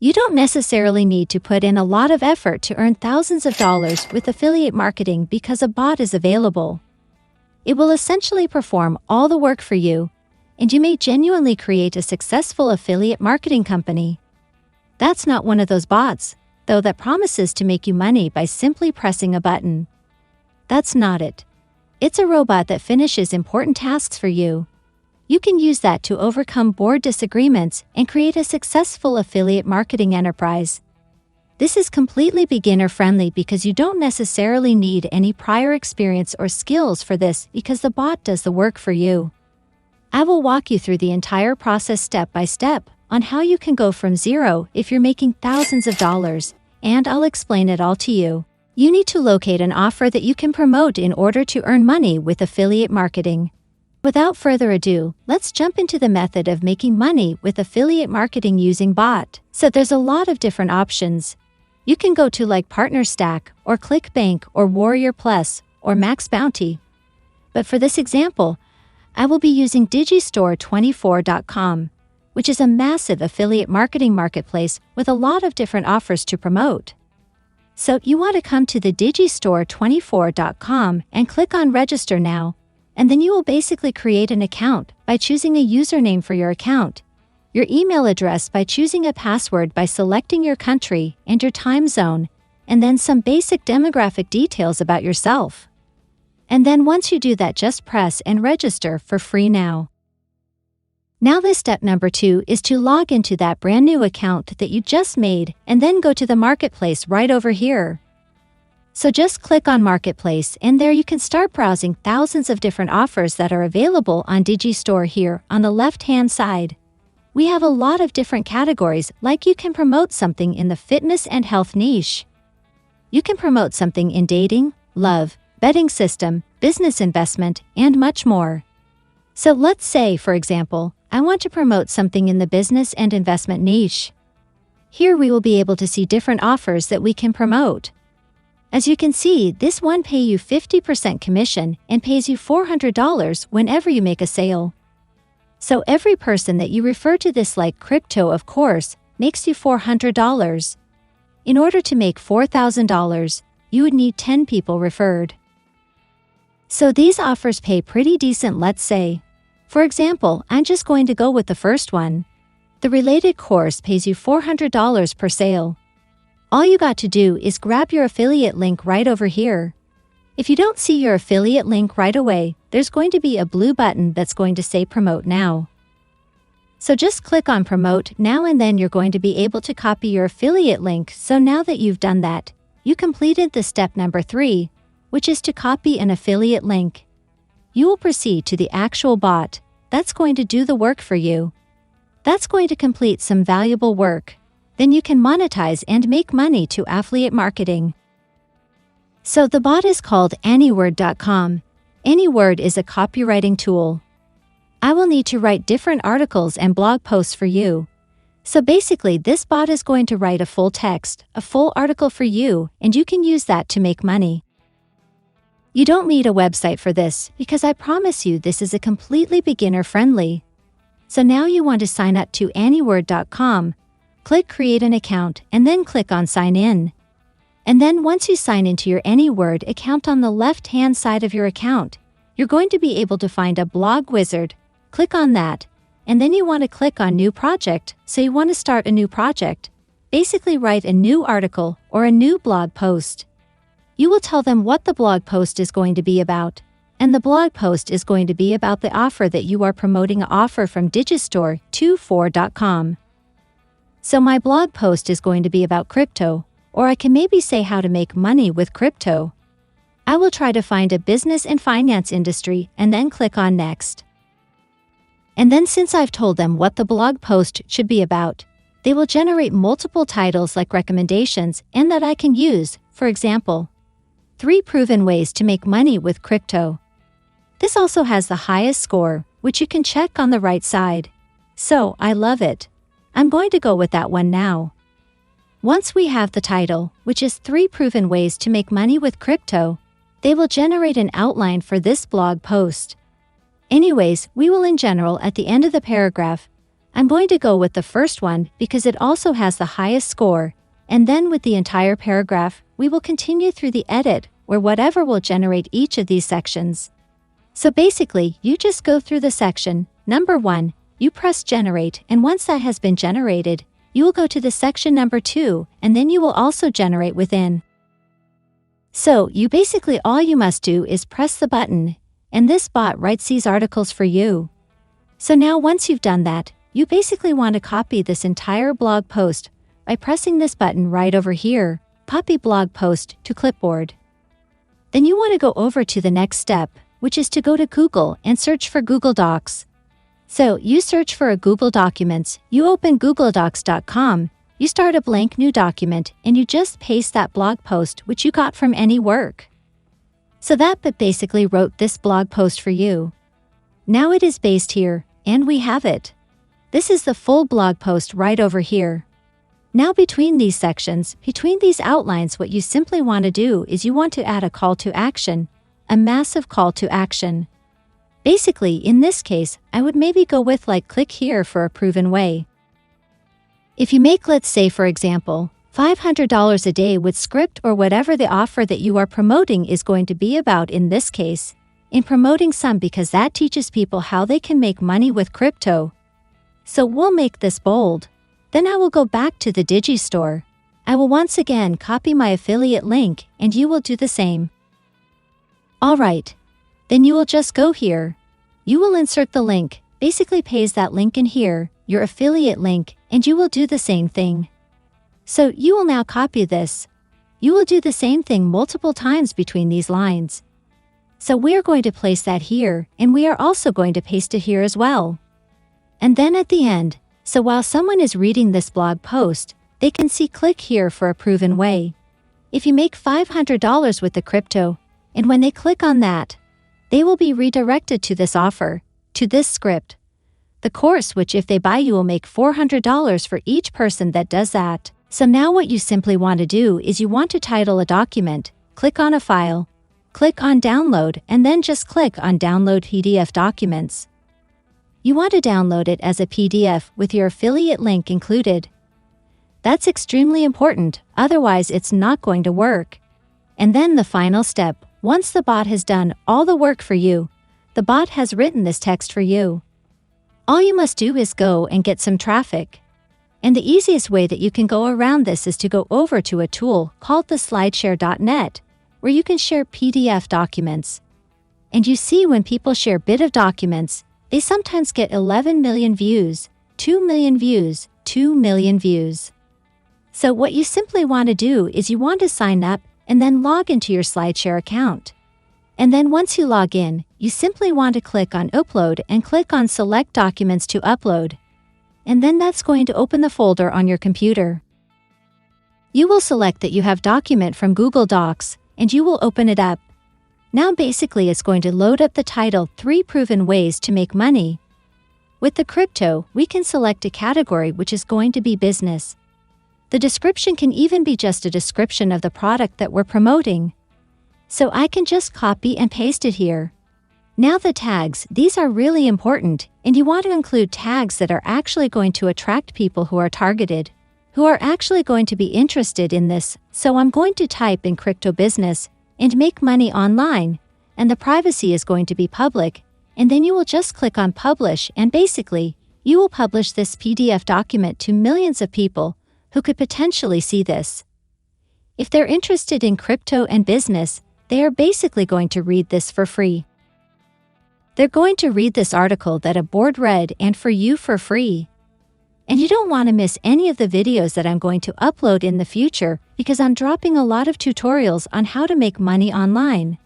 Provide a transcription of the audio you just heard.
You don't necessarily need to put in a lot of effort to earn thousands of dollars with affiliate marketing because a bot is available. It will essentially perform all the work for you, and you may genuinely create a successful affiliate marketing company. That's not one of those bots, though, that promises to make you money by simply pressing a button. That's not it. It's a robot that finishes important tasks for you. You can use that to overcome board disagreements and create a successful affiliate marketing enterprise. This is completely beginner-friendly because you don't necessarily need any prior experience or skills for this because the bot does the work for you. I will walk you through the entire process step by step on how you can go from zero if you're making thousands of dollars, and I'll explain it all to you. You need to locate an offer that you can promote in order to earn money with affiliate marketing. Without further ado, let's jump into the method of making money with affiliate marketing using bot. So there's a lot of different options. You can go to like PartnerStack or ClickBank or Warrior Plus or Max Bounty. But for this example, I will be using Digistore24.com, which is a massive affiliate marketing marketplace with a lot of different offers to promote. So you want to come to the Digistore24.com and click on Register Now. And then you will basically create an account by choosing a username for your account, your email address by choosing a password by selecting your country and your time zone, and then some basic demographic details about yourself. And then once you do that, just press and register for free now. Now this step number 2 is to log into that brand new account that you just made and then go to the marketplace right over here. So just click on Marketplace and there you can start browsing thousands of different offers that are available on Digistore here on the left-hand side. We have a lot of different categories, like you can promote something in the fitness and health niche. You can promote something in dating, love, betting system, business investment, and much more. So let's say, for example, I want to promote something in the business and investment niche. Here we will be able to see different offers that we can promote. As you can see, this one pays you 50% commission and pays you $400 whenever you make a sale. So every person that you refer to this, like crypto of course, makes you $400. In order to make $4,000, you would need 10 people referred. So these offers pay pretty decent, let's say. For example, I'm just going to go with the first one. The related course pays you $400 per sale. All you got to do is grab your affiliate link right over here. If you don't see your affiliate link right away, there's going to be a blue button that's going to say Promote Now. So just click on Promote Now and then you're going to be able to copy your affiliate link. So now that you've done that, you completed the step number 3, which is to copy an affiliate link. You will proceed to the actual bot that's going to do the work for you. That's going to complete some valuable work. Then you can monetize and make money to affiliate marketing. So the bot is called Anyword.com. Anyword is a copywriting tool. I will need to write different articles and blog posts for you. So basically, this bot is going to write a full text, a full article for you, and you can use that to make money. You don't need a website for this because I promise you this is a completely beginner-friendly. So now you want to sign up to Anyword.com. Click Create an Account and then click on Sign In. And then once you sign into your Anyword account, on the left-hand side of your account, you're going to be able to find a blog wizard. Click on that, and then you want to click on New Project, so you want to start a new project. Basically write a new article or a new blog post. You will tell them what the blog post is going to be about, and the blog post is going to be about the offer that you are promoting, an offer from Digistore24.com. So my blog post is going to be about crypto, or I can maybe say how to make money with crypto. I will try to find a business and finance industry and then click on Next. And then since I've told them what the blog post should be about, they will generate multiple titles like recommendations and that I can use, for example, 3 proven ways to make money with crypto. This also has the highest score, which you can check on the right side. So I love it. I'm going to go with that one now. Once we have the title, which is 3 proven ways to make money with crypto, they will generate an outline for this blog post. Anyways, we will in general at the end of the paragraph, I'm going to go with the first one because it also has the highest score, and then with the entire paragraph, we will continue through the edit, where whatever will generate each of these sections. So basically, you just go through the section. Number 1, you press generate, and once that has been generated, you will go to the section number 2, and then you will also generate within. So you basically all you must do is press the button, and this bot writes these articles for you. So now once you've done that, you basically want to copy this entire blog post by pressing this button right over here, copy blog post to clipboard. Then you want to go over to the next step, which is to go to Google and search for Google Docs. So you search for a Google Documents, you open googledocs.com, you start a blank new document, and you just paste that blog post which you got from any work. So that bot basically wrote this blog post for you. Now it is based here, and we have it. This is the full blog post right over here. Now between these sections, between these outlines, what you simply want to do is you want to add a call to action, a massive call to action. Basically, in this case, I would maybe go with like click here for a proven way. If you make, let's say for example, $500 a day with script or whatever the offer that you are promoting is going to be about in this case, in promoting some because that teaches people how they can make money with crypto. So we'll make this bold. Then I will go back to the Digistore. I will once again copy my affiliate link and you will do the same. Alright. Then you will just go here. You will insert the link, basically paste that link in here, your affiliate link, and you will do the same thing. So you will now copy this. You will do the same thing multiple times between these lines. So we are going to place that here, and we are also going to paste it here as well. And then at the end, so while someone is reading this blog post, they can see click here for a proven way. If you make $500 with the crypto, and when they click on that, they will be redirected to this offer, to this script. The course which if they buy you will make $400 for each person that does that. So now what you simply want to do is you want to title a document, click on a file, click on download, and then just click on download PDF documents. You want to download it as a PDF with your affiliate link included. That's extremely important, otherwise it's not going to work. And then the final step, once the bot has done all the work for you, the bot has written this text for you. All you must do is go and get some traffic. And the easiest way that you can go around this is to go over to a tool called the slideshare.net, where you can share PDF documents. And you see when people share bit of documents, they sometimes get 11 million views, 2 million views, 2 million views. So what you simply want to do is you want to sign up and then log into your SlideShare account. And then once you log in, you simply want to click on Upload and click on Select Documents to upload. And then that's going to open the folder on your computer. You will select that you have document from Google Docs, and you will open it up. Now basically it's going to load up the title 3 Proven Ways to Make Money. With the crypto, we can select a category which is going to be business. The description can even be just a description of the product that we're promoting. So I can just copy and paste it here. Now the tags, these are really important, and you want to include tags that are actually going to attract people who are targeted, who are actually going to be interested in this. So I'm going to type in crypto business and make money online, and the privacy is going to be public, and then you will just click on publish, and basically, you will publish this PDF document to millions of people who could potentially see this. If they're interested in crypto and business, they are basically going to read this for free. They're going to read this article that a board read and for you for free. And you don't want to miss any of the videos that I'm going to upload in the future because I'm dropping a lot of tutorials on how to make money online.